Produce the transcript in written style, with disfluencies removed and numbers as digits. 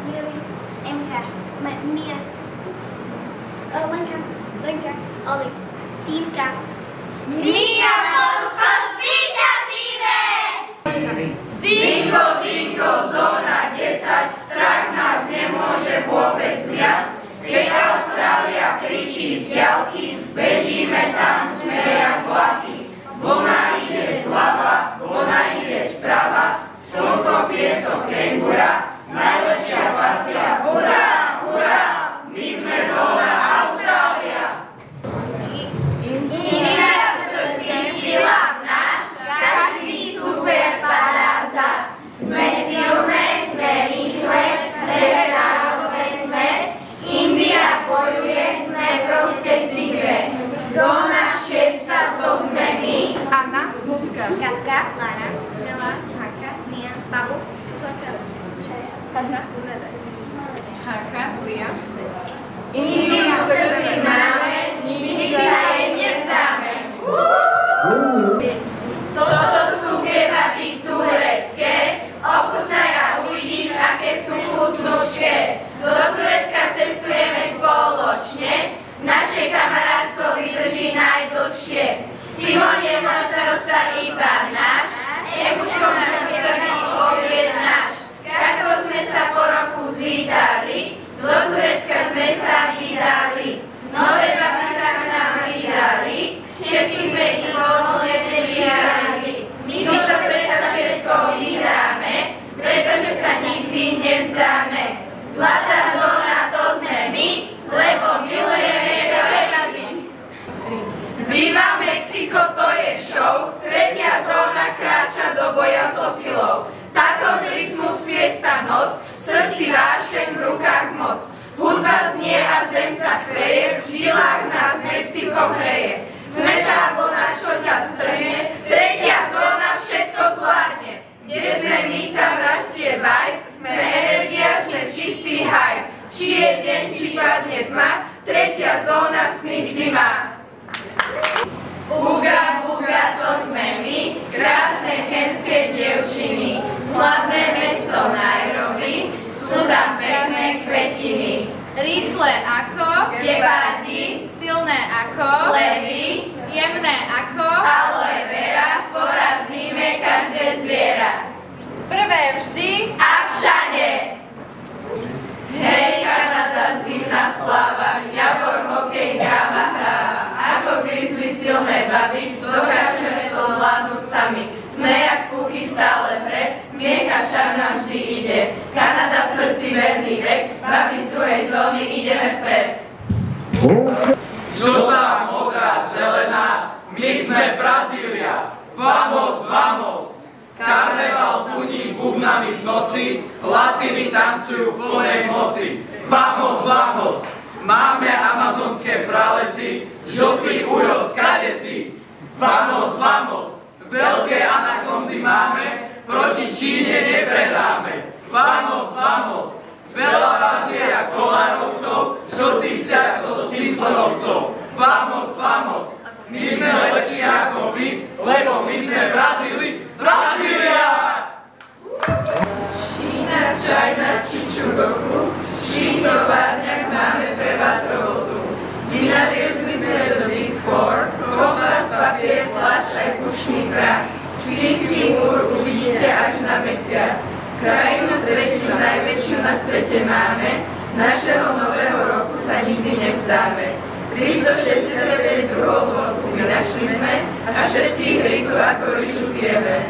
Lily, Emka, Mia, Lenka, Oli, Týmka. Mia Polsko zvíťazíme! Dingo, dingo, zóna 10, strach nás nemôže vôbec zniať. Keď Austrália kričí z diaľky, bežíme tam, sme jak vlaky. Vlna ide zľava, vlna ide zprava, slnko, piesok, kengura, najlepšia partia, hurá, hurá, my sme zóna Austrália. India v srdci, sila v nás, každý super padá vzas. Sme silné, sme rýchle, reptálové sme, India bojuje, sme proste tigre. Zóna 6, to sme my. Anna, Lucka, Katka, Lara, Nela, Haka, Mia, Babu, Zorka, Sasa, Haka, Lia. Indiu v srdci máme, nikdy sa jej nevzdáme. Toto sú kebaby turecké, ochutnaj a uvidíš, aké sú chutnučké. Do Turecka cestujeme spoločne, naše kamarátstvo vydrží najdlhšie. Simon je náš starosta iba náš, Emuško na prvý obed náš. S Katkou sme sa po roku zvítali, do Turecka sme sa vydali. Nové baby sa k nám pridali, všetky sme ich spoločne prijali. My to predsa všetko vyhráme, pretože sa nikdy nevzdáme. Zlatá zóna to sme my, lebo milujeme kebaby. Viva Mexico, to je show, tretia zóna kráča do boja so silou. Takos rytmus fiesta noc, v srdci vášeň, v rukách moc. Hudba znie a zem sa chveje, v žilách nás Mexiko hreje. Sme tá vlna, čo ťa strhne, tretia zóna všetko zvládne. Kde sme my, tam rastie vibe, sme energia, sme čistý hype. Či je deň, či padne tma, tretia zóna sny vždy má. Buga, buga, to sme my, krásne kenské dievčiny. Hlavné mesto Nairobi, sú tam pekné kvetiny. Rýchle ako, Gepardy, silné ako, levy, jemné ako, aloe vera, porazíme každé zviera. prvé vždy, A všade! Hej, Kanada, zimná sláva, Javor, hokej, káva, hráva. Ako grizzly silné baby, dokážeme to zvládnuť sami. Sme jak púky stále vred, smiech a šar nám vždy ide. Kanada v srdci verný vek, baby z druhej zóny ideme vpred. Žltá, modrá, zelená, my sme Brazília. Vamos, vamos! Karneval tuní bubnami v noci, Latiny tancujú v plnej moci. Vamos, vamos! Máme amazonské pralesy, žltý ujo skade si. Vamos, vamos! Veľké anakondy máme, proti Číne neprehráme. Vamos, vamos! Veľa vás je jak Kolárovcov, žltý vzťah so Simpsonovcov. Vamos, vamos! My sme lepší ako vy, lebo my sme Brazília! Čína, Čajna, Čičugoku, v šítovárniach máme pre vás robotu. Vynaliezli sme do Big Four, kompas, papier, tlač aj pušný prach. Čínsky múr uvidíte až na mesiac. Krajinu tretiu najväčšiu na svete máme, našeho nového roku sa nikdy nevzdáme. 365 druhov vodku vynašli sme a všetkých rýchlo ako rýžu zjeme.